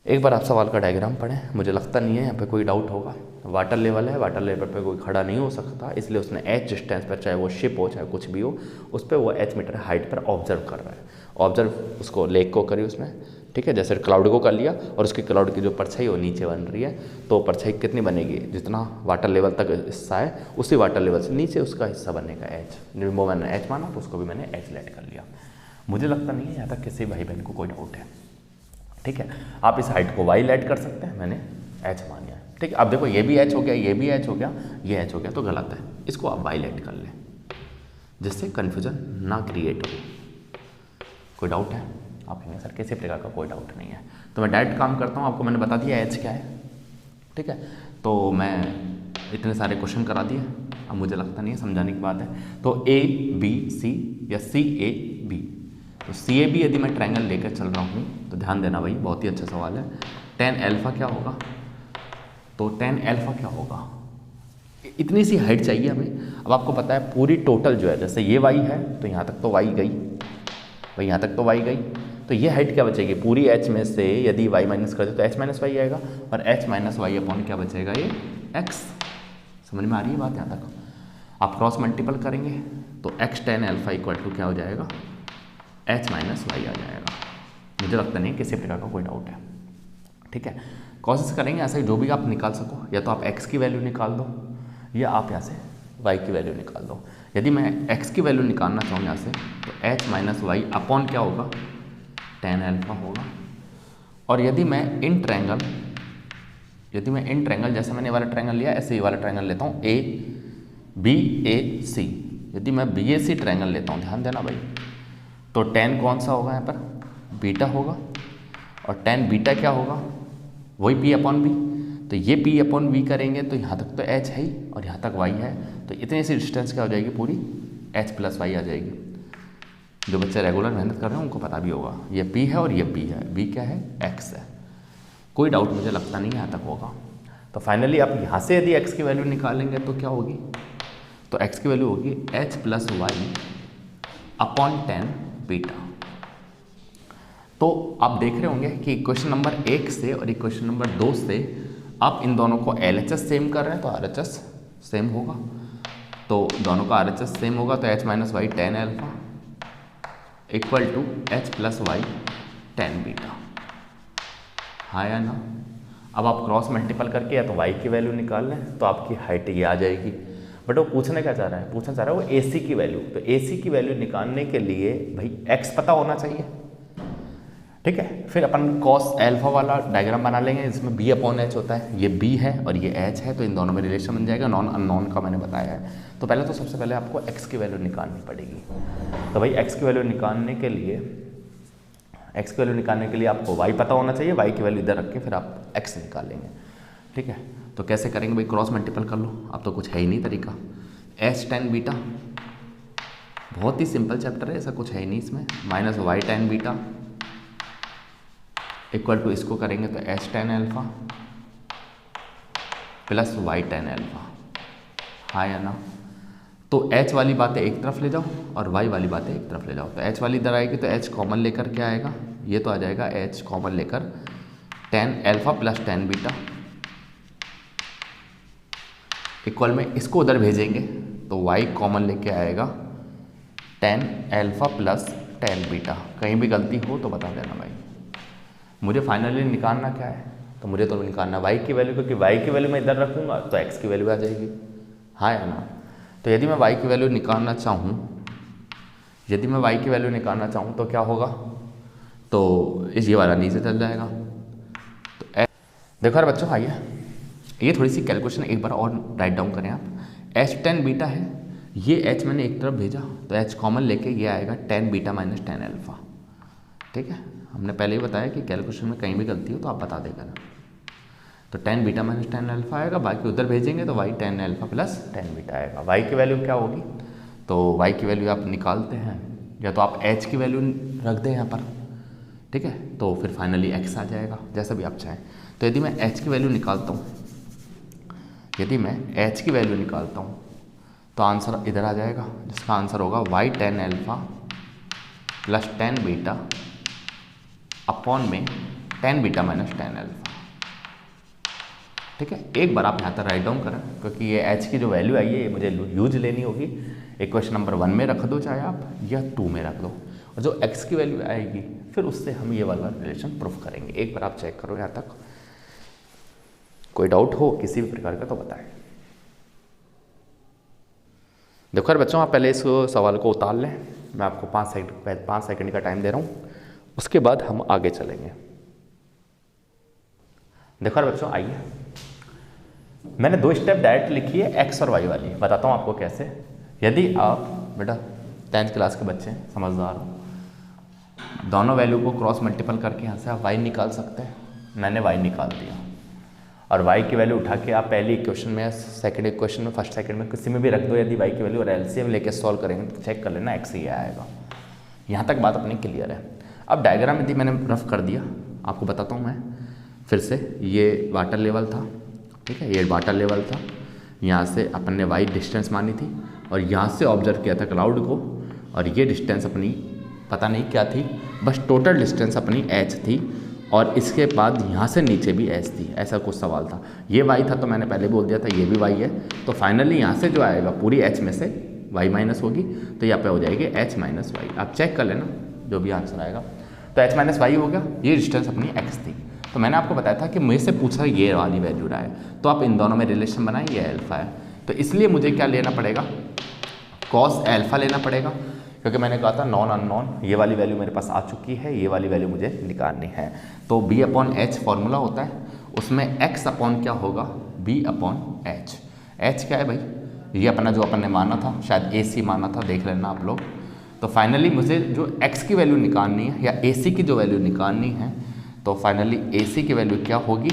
एक बार आप सवाल का डायग्राम पढ़ें, मुझे लगता नहीं है यहाँ पे कोई डाउट होगा। वाटर लेवल है, वाटर लेवल पे कोई खड़ा नहीं हो सकता, इसलिए उसने h डिस्टेंस पर, चाहे वो शिप हो चाहे कुछ भी हो, उस पर वो h मीटर हाइट पर ऑब्जर्व कर रहा है। ऑब्जर्व उसको लेक को करी उसने, ठीक है, जैसे क्लाउड को कर लिया, और उसकी क्लाउड की जो परछाई वो नीचे बन रही है, तो परछाई कितनी बनेगी, जितना वाटर लेवल तक हिस्सा है उसी वाटर लेवल से नीचे उसका हिस्सा बनेगा h। वो मैंने h माना तो उसको भी मैंने h लेट कर लिया। मुझे लगता नहीं है यहाँ तक किसी भाई बहन को कोई डाउट है, ठीक है। आप इस हाइट को y लेट कर सकते हैं, मैंने h मान लिया, ठीक। ठीक है। अब देखो ये भी एच हो गया, ये भी एच हो गया, ये एच हो गया, तो गलत है। इसको आप वाई लेट कर लें जिससे कन्फ्यूजन ना क्रिएट हो। कोई डाउट है? आप कहेंगे सर किसी प्रकार का कोई डाउट नहीं है, तो मैं डायरेक्ट काम करता हूँ। आपको मैंने बता दिया एच क्या है, ठीक है। तो मैं इतने सारे क्वेश्चन करा दिए, अब मुझे लगता नहीं है समझाने की बात है। तो ए बी सी या सी ए बी, तो सी ए बी यदि मैं ट्रायंगल लेकर चल रहा हूँ तो ध्यान देना भाई, बहुत ही अच्छा सवाल है। टेन एल्फा क्या होगा? तो टेन एल्फा क्या होगा? इतनी सी हाइट चाहिए हमें। अब आपको पता है पूरी टोटल जो है, जैसे ये वाई है तो यहाँ तक तो वाई गई भाई, यहाँ तक तो वाई गई, तो ये हाइट क्या बचेगी? पूरी एच में से यदि वाई माइनस कर दे तो एच माइनस वाई आएगा, और एच माइनस वाई अपॉन क्या बचेगा? ये एक्स। समझ में आ रही है बात? यहाँ तक आप क्रॉस मल्टीपल करेंगे तो x tan alpha equal to क्या हो जाएगा? एच माइनस वाई आ जाएगा। मुझे लगता नहीं किसी प्रकार का कोई डाउट है, ठीक है। कोशिश करेंगे ऐसे जो भी आप निकाल सको, या तो आप एक्स की वैल्यू निकाल दो या आप यहाँ से वाई की वैल्यू निकाल दो। यदि मैं एक्स की वैल्यू निकालना चाहूँ यहाँ से, तो एच माइनस वाई अपॉन क्या होगा? टेन एल्फा होगा। और यदि मैं इन ट्रायंगल जैसे मैंने ये वाला ट्रायंगल लिया, ऐसे ये वाला ट्रायंगल लेता हूँ ए बी ए सी, यदि मैं बी ए सी ट्रायंगल लेता हूँ, ध्यान देना भाई, तो टेन कौन सा होगा? यहाँ पर बीटा होगा, और टेन बीटा क्या होगा? वही पी अपॉन बी। तो ये पी अपॉन बी करेंगे तो यहाँ तक तो एच है ही और यहाँ तक वाई है, तो इतनी सी डिस्टेंस क्या हो जाएगी? पूरी एच प्लस वाई आ जाएगी। जो बच्चे रेगुलर मेहनत कर रहे हैं उनको पता भी होगा, ये पी है और ये पी है, बी क्या है? एक्स है। कोई डाउट मुझे लगता नहीं यहाँ तक होगा। तो फाइनली आप यहाँ से यदि एक्स की वैल्यू निकालेंगे तो क्या होगी? तो एक्स की वैल्यू होगी h plus y upon tan beta. तो आप देख रहे होंगे कि इक्वेशन नंबर 1 से और इक्वेशन नंबर 2 से आप इन दोनों को LHS सेम कर रहे हैं तो RHS सेम होगा। तो दोनों का RHS सेम होगा तो h minus y tan alpha equal to h plus y tan beta, हाँ या ना? अब आप क्रॉस मल्टीपल करके या तो वाई की वैल्यू निकाल लें तो आपकी हाइट ये आ जाएगी। बट वो पूछना क्या चाह रहा है? पूछना चाह रहा है वो AC की वैल्यू। तो AC की वैल्यू निकालने के लिए भाई x पता होना चाहिए, ठीक है। फिर अपन कॉस एल्फा वाला डायग्राम बना लेंगे जिसमें b अपॉन एच होता है, ये b है और ये h है, तो इन दोनों में रिलेशन बन जाएगा। नॉन अननोन का मैंने बताया है। तो पहले तो सबसे पहले आपको x की वैल्यू निकालनी पड़ेगी। तो भाई x की वैल्यू निकालने के लिए आपको y पता होना चाहिए, y की वैल्यू इधर रख के फिर आप x निकालेंगे, ठीक है। तो कैसे करेंगे भाई? क्रॉस मल्टीपल कर लो, अब तो कुछ है ही नहीं तरीका। एच टेन बीटा, बहुत ही सिंपल चैप्टर है, ऐसा कुछ है ही नहीं इसमें, minus y tan beta equal to इसको करेंगे तो h tan alpha plus y tan alpha, हाँ या ना? तो h वाली बातें एक तरफ ले जाओ और y वाली बातें एक तरफ ले जाओ। तो h वाली इधर आएगी तो h कॉमन लेकर क्या आएगा? ये तो आ जाएगा h कॉमन लेकर ten alpha plus tan beta equal में इसको उधर भेजेंगे तो y कॉमन लेके आएगा ten alpha plus tan beta. कहीं भी गलती हो तो बता देना भाई। मुझे फाइनली निकालना क्या है? तो मुझे तो निकालना y की वैल्यू, क्योंकि y की वैल्यू मैं इधर रखूँगा तो x की वैल्यू आ जाएगी, हाँ या ना? तो यदि मैं y की वैल्यू निकालना चाहूँ तो क्या होगा? तो ये वाला नीचे चल जाएगा। तो देखो यार बच्चों, आइए ये थोड़ी सी कैलकुलेशन एक बार और राइट डाउन करें आप। एच टेन बीटा है, ये एच मैंने एक तरफ भेजा तो एच कॉमन लेके ये आएगा ten beta minus tan alpha, ठीक है। हमने पहले ही बताया कि कैलकुलेशन में कहीं भी गलती हो तो आप बता देगा ना। तो tan beta minus tan alpha आएगा, बाकी उधर भेजेंगे तो y tan alpha plus tan beta आएगा। वाई की वैल्यू क्या होगी? तो वाई की वैल्यू आप निकालते हैं या तो आप एच की वैल्यू रख दें यहाँ पर, ठीक है। तो फिर फाइनली एक्स आ जाएगा, जैसा भी आप चाहें। तो यदि मैं एच की वैल्यू निकालता हूँ तो आंसर इधर आ जाएगा, जिसका आंसर होगा y tan alpha plus tan beta upon में tan beta minus tan alpha, ठीक है। एक बार आप यहाँ तक राइट डाउन करें, क्योंकि ये एच की जो वैल्यू आई है ये मुझे यूज लेनी होगी। इक्वेशन नंबर 1 में रख दो चाहे आप, या 2 में रख दो, और जो एक्स की वैल्यू आएगी फिर उससे हम ये वाला रिलेशन प्रूफ करेंगे। एक बार आप चेक करो यहाँ तक। कोई डाउट हो किसी भी प्रकार का तो बताएं। देखो यार बच्चों, आप पहले इस सवाल को उतार लें। मैं आपको 5 सेकंड का टाइम दे रहा हूँ, उसके बाद हम आगे चलेंगे। देखो यार बच्चों, आइए मैंने 2 स्टेप डायरेक्ट लिखी है एक्स और वाई वाली, बताता हूँ आपको कैसे। यदि आप बेटा 10th क्लास के बच्चे हैं, समझदार हो, दोनों वैल्यू को क्रॉस मल्टीपल करके यहाँ से आप वाई निकाल सकते हैं। मैंने वाई निकाल दिया और वाई की वैल्यू उठा के आप पहली इक्वेशन में, सेकंड इक्वेशन में, फर्स्ट सेकंड में किसी में भी रख दो। यदि वाई की वैल्यू और एलसीएम लेके सॉल्व करेंगे तो चेक कर लेना एक्स ही आएगा। यहाँ तक बात अपनी क्लियर है। अब डायग्राम यदि मैंने रफ कर दिया, आपको बताता हूँ मैं फिर से। ये वाटर लेवल था, ठीक है, ये वाटर लेवल था। यहाँ से अपन ने वाई डिस्टेंस मानी थी और यहाँ से ऑब्जर्व किया था क्लाउड को, और ये डिस्टेंस अपनी पता नहीं क्या थी, बस टोटल डिस्टेंस अपनी एच थी, और इसके बाद यहाँ से नीचे भी एच थी। ऐसा कुछ सवाल था। ये वाई था तो मैंने पहले बोल दिया था ये भी वाई है, तो फाइनली यहाँ से जो आएगा पूरी एच में से वाई माइनस होगी, तो यहाँ पे हो जाएगी एच माइनस वाई। आप चेक कर लेना जो भी आंसर आएगा। तो एच माइनस वाई हो गया, ये डिस्टेंस अपनी एक्स थी। तो मैंने आपको बताया था कि मुझे से पूछा ये वाली वैल्यू रहा है, तो आप इन दोनों में रिलेशन बनाएं, ये अल्फा है, तो इसलिए मुझे क्या लेना पड़ेगा, कॉस अल्फा लेना पड़ेगा, क्योंकि मैंने कहा था नॉन अननोन, ये वाली वैल्यू मेरे पास आ चुकी है, ये वाली वैल्यू मुझे निकालनी है। तो बी अपॉन एच फॉर्मूला होता है, उसमें एक्स अपॉन क्या होगा, बी अपॉन एच। एच क्या है भाई, ये अपना जो अपन ने माना था, शायद ए सी माना था, देख लेना आप लोग। तो फाइनली मुझे जो एक्स की वैल्यू निकालनी है या ए सी की जो वैल्यू निकालनी है, तो फाइनली ए सी की वैल्यू क्या होगी,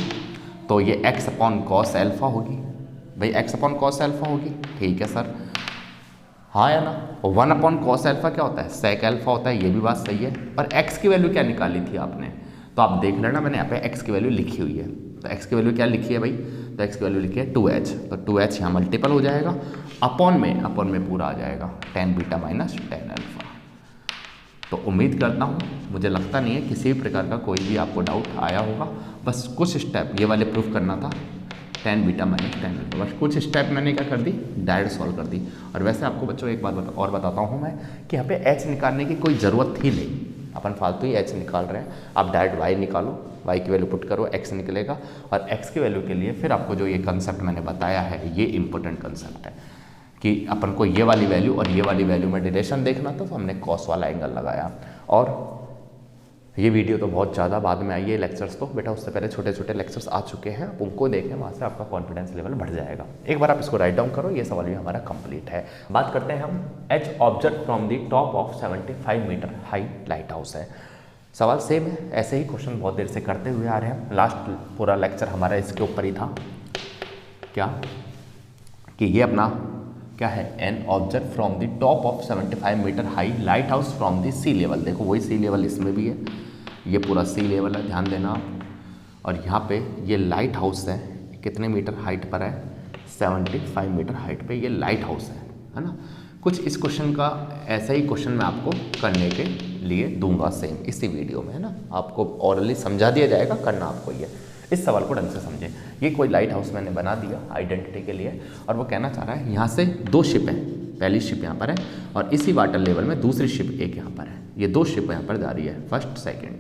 तो ये एक्स अपॉन कॉस एल्फा होगी। भाई एक्स अपॉन कॉस एल्फा होगी, ठीक है सर, हाँ या ना। 1 अपॉन कॉस एल्फा क्या होता है, सेक एल्फा होता है, ये भी बात सही है। और एक्स की वैल्यू क्या निकाली थी आपने, तो आप देख लेना, मैंने यहाँ पे एक्स की वैल्यू लिखी हुई है। तो एक्स की वैल्यू क्या लिखी है भाई, तो एक्स की वैल्यू लिखी है 2h, तो 2h यहाँ मल्टीपल हो जाएगा, अपॉन में पूरा आ जाएगा tan beta minus tan alpha. तो उम्मीद करता हूँ, मुझे लगता नहीं है किसी भी प्रकार का कोई भी आपको डाउट आया होगा। बस कुछ स्टेप ये वाले प्रूफ करना था, tan beta minus tan alpha, बस कुछ स्टेप मैंने क्या कर दी, डायरेक्ट सॉल्व कर दी। और वैसे आपको बच्चों एक बात और बताता हूँ मैं कि यहाँ पे h निकालने की कोई ज़रूरत ही नहीं, अपन फालतू ही h निकाल रहे हैं। आप डायरेक्ट y निकालो, y की वैल्यू पुट करो, x निकलेगा, और x की वैल्यू के लिए फिर आपको जो ये कंसेप्ट मैंने बताया है, ये इंपॉर्टेंट कंसेप्ट है कि अपन को ये वाली वैल्यू और ये वाली वैल्यू में रिलेशन देखना था, तो हमने कॉस वाला एंगल लगाया। और ये वीडियो तो बहुत ज़्यादा बाद में आई है, लेक्चर्स तो बेटा उससे पहले छोटे छोटे लेक्चर्स आ चुके हैं, आप उनको देखें, वहाँ से आपका कॉन्फिडेंस लेवल बढ़ जाएगा। एक बार आप इसको राइट डाउन करो, ये सवाल भी हमारा कंप्लीट है। बात करते हैं हम, h observe from the top of 75 metre high lighthouse है। सवाल सेम है, ऐसे ही क्वेश्चन बहुत देर से करते हुए आ रहे हैं। लास्ट पूरा लेक्चर हमारा इसके ऊपर ही था, क्या कि ये अपना क्या है, an observe from the top of 75 metre high lighthouse from the sea level. देखो वही सी लेवल इसमें भी है, ये पूरा सी लेवल है, ध्यान देना आप। और यहाँ पे ये लाइट हाउस है, कितने मीटर हाइट पर है, 75 मीटर हाइट पे ये लाइट हाउस है ना। कुछ इस क्वेश्चन का ऐसा ही क्वेश्चन मैं आपको करने के लिए दूंगा सेम इसी वीडियो में, है ना। आपको ऑरली समझा दिया जाएगा, करना आपको ये, इस सवाल को ढंग से समझें। ये कोई लाइट हाउस मैंने बना दिया आइडेंटिटी के लिए, और वो कहना चाह रहा है यहाँ से 2 शिप हैं, पहली शिप यहाँ पर है और इसी वाटर लेवल में दूसरी शिप एक यहाँ पर है, ये 2 शिप यहाँ पर जा रही है, फर्स्ट सेकेंड।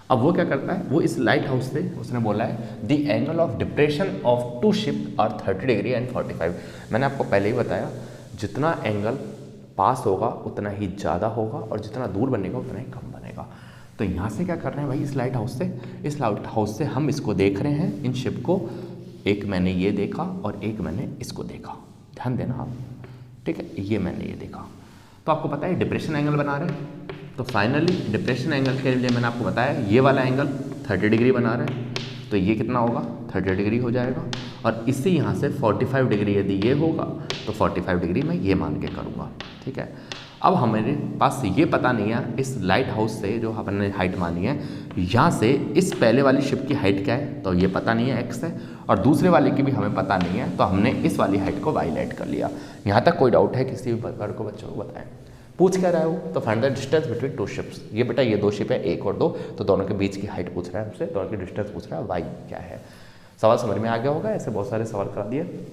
अब वो क्या करता है, वो इस लाइट हाउस से उसने बोला है the angle of depression of 2 ship are 30 degree and 45। मैंने आपको पहले ही बताया, जितना एंगल पास होगा उतना ही ज़्यादा होगा और जितना दूर बनेगा उतना ही कम बनेगा। तो यहाँ से क्या कर रहे हैं भाई, इस लाइट हाउस से हम इसको देख रहे हैं, इन शिप को, एक मैंने ये देखा और एक मैंने इसको देखा, ध्यान देना आप, ठीक है, ये मैंने ये देखा। तो आपको पता है डिप्रेशन एंगल बना रहे हैं, तो फाइनली डिप्रेशन एंगल के लिए मैंने आपको बताया ये वाला एंगल 30 डिग्री बना रहे हैं, तो ये कितना होगा, 30 डिग्री हो जाएगा। और इससे यहाँ से 45 डिग्री यदि ये होगा तो 45 डिग्री मैं ये मान के करूँगा, ठीक है। अब हमारे पास ये पता नहीं है, इस लाइट हाउस से जो अपन ने हाइट मानी है, यहाँ से इस पहले वाली शिप की हाइट क्या है, तो ये पता नहीं है x है, और दूसरे वाले की भी हमें पता नहीं है, तो हमने इस वाली हाइट को y लाइट कर लिया। यहाँ तक कोई डाउट है किसी भी प्रकार को, बच्चों को बताएं। पूछ क्या रहा है वो, तो find the distance between 2 ships. ये बेटा ये 2 शिप है, 1 और 2, तो दोनों के बीच की हाइट पूछ रहा है हमसे, दोनों की डिस्टेंस पूछ रहा है, y क्या है। सवाल समझ में आ गया होगा, ऐसे बहुत सारे सवाल करा दिए।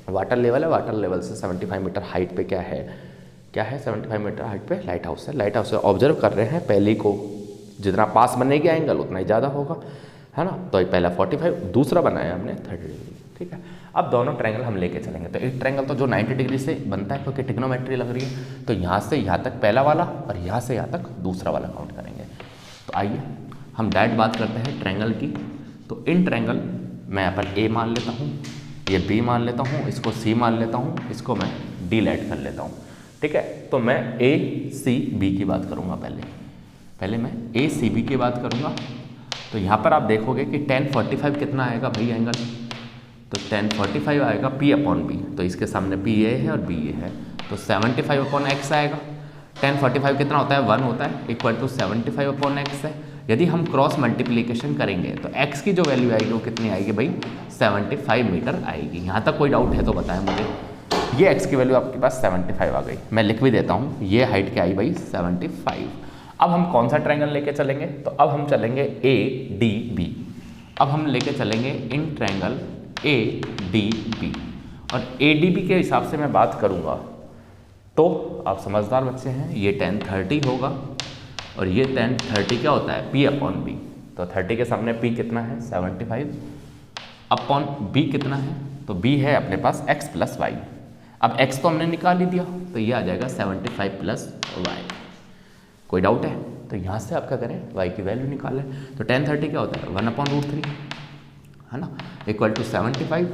वाटर लेवल है, वाटर लेवल से 75 मीटर हाइट पे क्या है, 75 मीटर हाइट पे लाइट हाउस है। लाइट हाउस से ऑब्जर्व कर रहे हैं, पहली को जितना पास बनेगा एंगल उतना ही ज़्यादा होगा, है ना। तो पहला 45, दूसरा बनाया हमने 30 डिग्री, ठीक है। अब दोनों ट्रायंगल हम लेके चलेंगे, तो एक ट्रायंगल तो जो 90 डिग्री से बनता है क्योंकि ट्रिग्नोमेट्री लग रही है, तो यहाँ से यहाँ तक पहला वाला और यहाँ से यहाँ तक दूसरा वाला काउंट करेंगे। तो आइए हम डायरेक्ट बात करते हैं ट्रायंगल की। तो इन ट्रायंगल मैं यहाँ पर ए मान लेता हूँ, ये B मान लेता हूँ, इसको C मान लेता हूँ, इसको मैं D लेट कर लेता हूँ। ठीक है, तो मैं ACB की बात करूँगा। पहले मैं ACB की बात करूँगा। तो यहाँ पर आप देखोगे कि tan 45 कितना आएगा भाई एंगल, तो tan 45 आएगा P/B। तो इसके सामने PA है और BA है, तो 75/x आएगा। tan 45 कितना होता है, 1 होता है, इक्वल टू 75/x है। यदि हम क्रॉस मल्टीप्लिकेशन करेंगे तो x की जो वैल्यू आएगी वो कितनी आएगी भाई, 75 मीटर आएगी। यहाँ तक कोई डाउट है तो बताएं मुझे। ये x की वैल्यू आपके पास 75 आ गई, मैं लिख भी देता हूँ। ये हाइट क्या आई भाई, 75। अब हम कौन सा ट्रायंगल लेके चलेंगे, तो अब हम चलेंगे ADB। अब हम लेके चलेंगे इन ट्रायंगल ADB, और ADB के हिसाब से मैं बात करूँगा तो आप समझदार बच्चे हैं, ये tan 30 होगा और ये tan 30 क्या होता है, P/B। तो 30 के सामने P कितना है, 75 अपॉन B कितना है, तो B है अपने पास x प्लस वाई। अब x तो हमने निकाल ही दिया, तो ये आ जाएगा 75 प्लस वाई। कोई डाउट है तो यहाँ से आप क्या करें, y की वैल्यू निकालें। तो tan 30 क्या होता है, 1/√3 है ना, equal to 75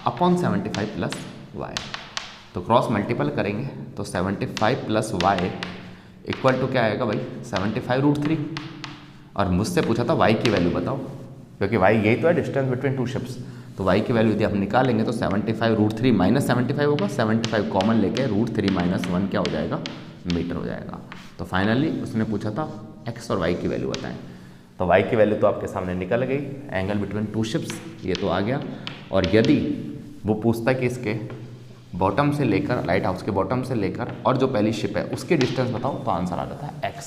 upon 75 plus y. तो क्रॉस मल्टीपल करेंगे तो 75 प्लस वाई इक्वल टू क्या आएगा भाई, 75√3। और मुझसे पूछा था y की वैल्यू बताओ, क्योंकि y यही तो है डिस्टेंस बिटवीन टू शिप्स। तो y की वैल्यू यदि हम निकालेंगे तो 75√3 माइनस 75 होगा, 75 कॉमन लेके √3 माइनस 1 क्या हो जाएगा, मीटर हो जाएगा। तो फाइनली उसने पूछा था x और y की वैल्यू बताएं, तो y की वैल्यू तो आपके सामने निकल गई, एंगल बिटवीन टू शिप्स ये तो आ गया। और यदि वो पूछता है कि इसके बॉटम से लेकर, लाइट हाउस के बॉटम से लेकर और जो पहली शिप है उसकी डिस्टेंस बताओ, तो आंसर आ जाता है x।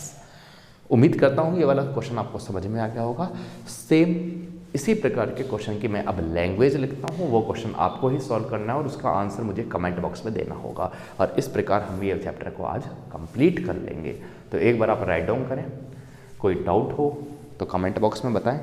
उम्मीद करता हूँ ये वाला क्वेश्चन आपको समझ में आ गया होगा। सेम इसी प्रकार के क्वेश्चन की मैं अब लैंग्वेज लिखता हूँ, वो क्वेश्चन आपको ही सॉल्व करना है और उसका आंसर मुझे कमेंट बॉक्स में देना होगा। और इस प्रकार हम ये चैप्टर को आज कंप्लीट कर लेंगे। तो एक बार आप राइट डाउन करें, कोई डाउट हो तो कमेंट बॉक्स में बताएं।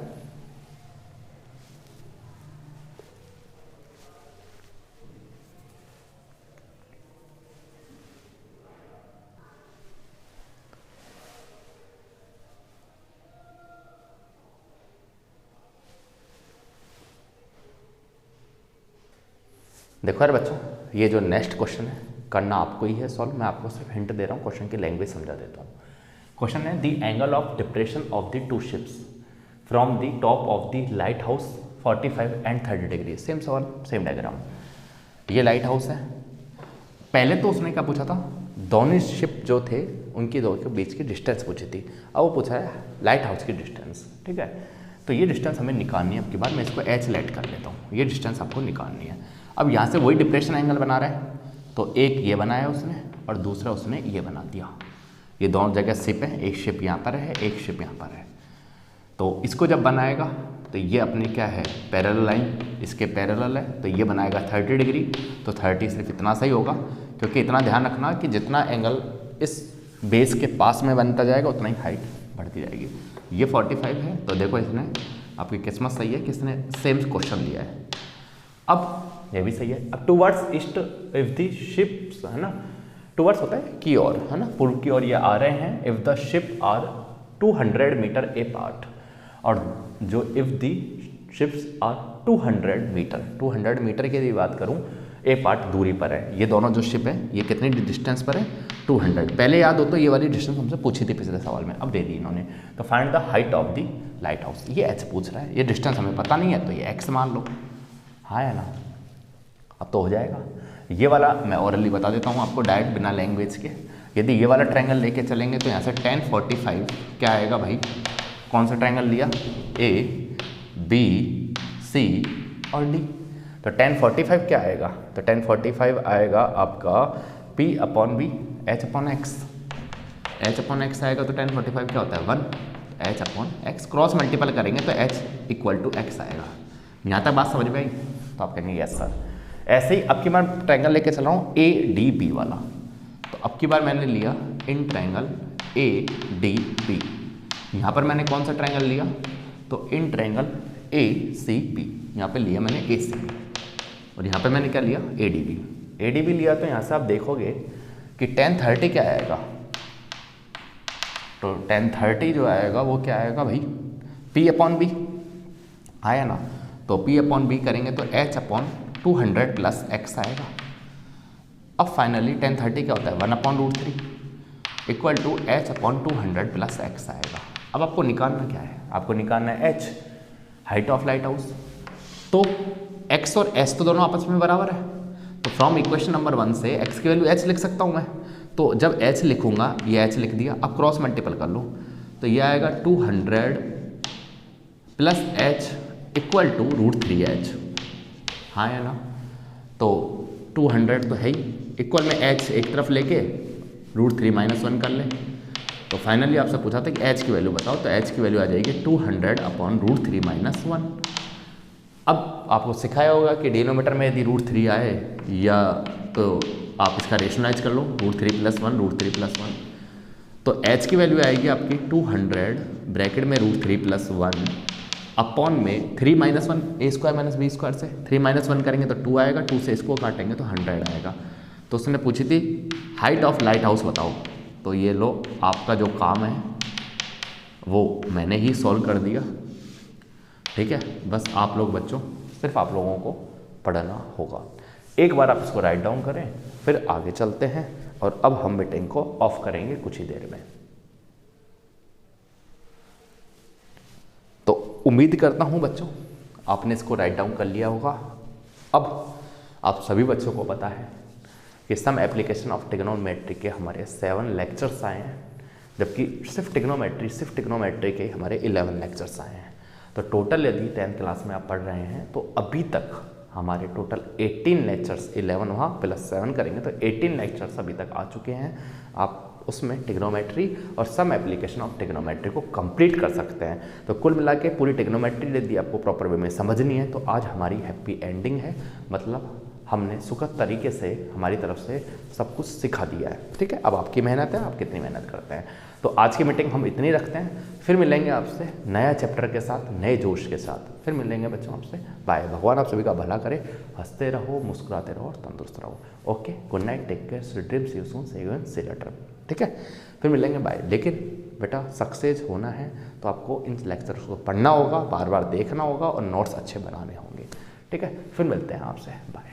देखो यार बच्चों, ये जो नेक्स्ट क्वेश्चन है करना आपको ही है सॉल्व, मैं आपको सिर्फ हिंट दे रहा हूँ, क्वेश्चन की लैंग्वेज समझा देता हूँ। क्वेश्चन है the angle of depression of the two ships from the top of the light house 45 and 30 degree. Same सवाल सेम डायग्राम। ये लाइट हाउस है। पहले तो उसने क्या पूछा था, दोनों शिप जो थे उनकी दो के बीच की डिस्टेंस पूछी थी। अब वो पूछा है लाइट हाउस की डिस्टेंस। ठीक है, तो ये डिस्टेंस हमें निकालनी है। अब की बार मैं इसको h लेट कर लेता हूँ, ये डिस्टेंस आपको निकालनी है। अब यहाँ से वही डिप्रेशन एंगल बना रहा है, तो एक ये बनाया उसने और दूसरा उसने ये बना दिया। ये दोनों जगह शिप है, एक शिप यहाँ पर है, एक शिप यहाँ पर है। तो इसको जब बनाएगा तो ये अपनी क्या है, पैरेलल लाइन इसके पैरेलल है, तो ये बनाएगा 30 डिग्री। तो 30 सिर्फ इतना सही होगा, क्योंकि इतना ध्यान रखना कि जितना एंगल इस बेस के पास में बनता जाएगा उतना ही हाइट बढ़ती जाएगी। ये 45 है, तो देखो इसने आपकी किस्मत सही है कि इसने सेम क्वेश्चन लिया है। अब ये भी सही है। अब towards east if the ships, है ना, टूवर्ड्स होता है की ओर, है ना, पूर्व की ओर ये आ रहे हैं। If the ship are 200 metre apart, और जो if the ships are 200 metre की यदि बात करूं ए पार्ट दूरी पर है, ये दोनों जो शिप है ये कितनी डिस्टेंस पर है, 200। पहले याद हो तो ये वाली डिस्टेंस हमसे पूछी थी पिछले सवाल में, अब दे दी इन्होंने। तो find the height of the light house, ये h पूछ रहा है, ये डिस्टेंस हमें पता नहीं है तो ये x मान लो। हाँ है ना, अब तो हो जाएगा। ये वाला मैं ओरली बता देता हूँ आपको डायरेक्ट बिना लैंग्वेज के। यदि ये वाला ट्रायंगल लेके चलेंगे तो यहाँ से tan 45 क्या आएगा भाई, कौन सा ट्रायंगल लिया, A B C और D। तो tan 45 क्या आएगा, तो tan 45 आएगा आपका P/B H/x। H/x आएगा तो tan 45 क्या होता है 1 H/x। क्रॉस मल्टीपल करेंगे तो H इक्वल टू x आएगा। यहाँ तक बात समझ में आई, तो आप कहेंगे यस सर। ऐसे ही अब की बार ट्रायंगल लेके चला हूँ ADB वाला। तो अब की बार मैंने लिया इन ट्रायंगल ADB। यहाँ पर मैंने कौन सा ट्रायंगल लिया, तो इन ट्रायंगल ACB। यहाँ पे लिया मैंने ACB और यहाँ पे मैंने क्या लिया ADB लिया। तो यहाँ से आप देखोगे कि tan 30 क्या आएगा, तो tan 30 जो आएगा वो क्या आएगा भाई P/B आया ना। तो P/B करेंगे तो H/x 200 प्लस एक्स आएगा। अब फाइनली tan 30 क्या होता है 1/√3 equal to h upon 200 plus x आएगा। अब आपको निकालना क्या है, आपको निकालना है h, height of lighthouse. तो एक्स और एच तो दोनों आपस में बराबर है, तो फ्रॉम इक्वेशन नंबर 1 से एक्स की वैल्यू एच लिख सकता हूँ मैं। तो जब एच लिखूंगा, ये एच लिख दिया, अब क्रॉस मल्टीपल कर लो, तो ये आएगा 200 plus H equal to √3h। हाँ है ना, तो 200 तो है ही, इक्वल में एच एक तरफ लेके √3 - 1 कर ले। तो फाइनली आपसे पूछा था कि एच की वैल्यू बताओ, तो एच की वैल्यू आ जाएगी 200 अपॉन √3 - 1। अब आपको सिखाया होगा कि डिनोमीटर में यदि √3 आए या तो आप इसका रेशनलाइज कर लो, √3 + 1 √3 + 1। तो एच की वैल्यू आएगी आपकी 200 ब्रैकेट में √3 + 1 अपॉन में 3 - 1 a² - b² से 3 - 1 करेंगे तो 2 आएगा, 2 से इसको काटेंगे तो 100 आएगा। तो उसने पूछी थी हाइट ऑफ लाइट हाउस बताओ, तो ये लो आपका जो काम है वो मैंने ही सॉल्व कर दिया। ठीक है, बस आप लोग बच्चों, सिर्फ आप लोगों को पढ़ना होगा। एक बार आप इसको राइट डाउन करें, फिर आगे चलते हैं और अब हम मीटिंग को ऑफ करेंगे कुछ ही देर में। तो उम्मीद करता हूं बच्चों आपने इसको राइट डाउन कर लिया होगा। अब आप सभी बच्चों को पता है कि सम एप्लीकेशन ऑफ ट्रिग्नोमेट्री के हमारे 7 लेक्चर्स आए हैं, जबकि सिर्फ ट्रिग्नोमेट्री के हमारे 11 लेक्चर्स आए हैं। तो टोटल यदि 10th क्लास में आप पढ़ रहे हैं तो अभी तक हमारे टोटल 18 लेक्चर्स, 11 वहाँ प्लस 7 करेंगे तो 18 लेक्चर्स अभी तक आ चुके हैं। आप उसमें ट्रिग्नोमेट्री और सम एप्लीकेशन ऑफ ट्रिग्नोमेट्री को कंप्लीट कर सकते हैं। तो कुल मिला के पूरी ट्रिग्नोमेट्री यदि आपको प्रॉपर वे में समझनी है तो आज हमारी हैप्पी एंडिंग है, मतलब हमने सुखद तरीके से हमारी तरफ से सब कुछ सिखा दिया है। ठीक है, अब आपकी मेहनत है, आप कितनी मेहनत करते हैं। तो आज की मीटिंग हम इतनी रखते हैं, फिर मिलेंगे आपसे नया चैप्टर के साथ, नए जोश के साथ फिर मिलेंगे बच्चों आपसे। बाय। भगवान आप सभी का भला करे, हंसते रहो, मुस्कुराते रहो और तंदुरुस्त रहो। Okay, good night, take care, sweet dreams, see you soon, see you in see later. ठीक है, फिर मिलेंगे, बाय। लेकिन बेटा सक्सेस होना है तो आपको इन लेक्चर्स को पढ़ना होगा, बार बार देखना होगा और नोट्स अच्छे बनाने होंगे। ठीक है, फिर मिलते हैं आपसे, बाय।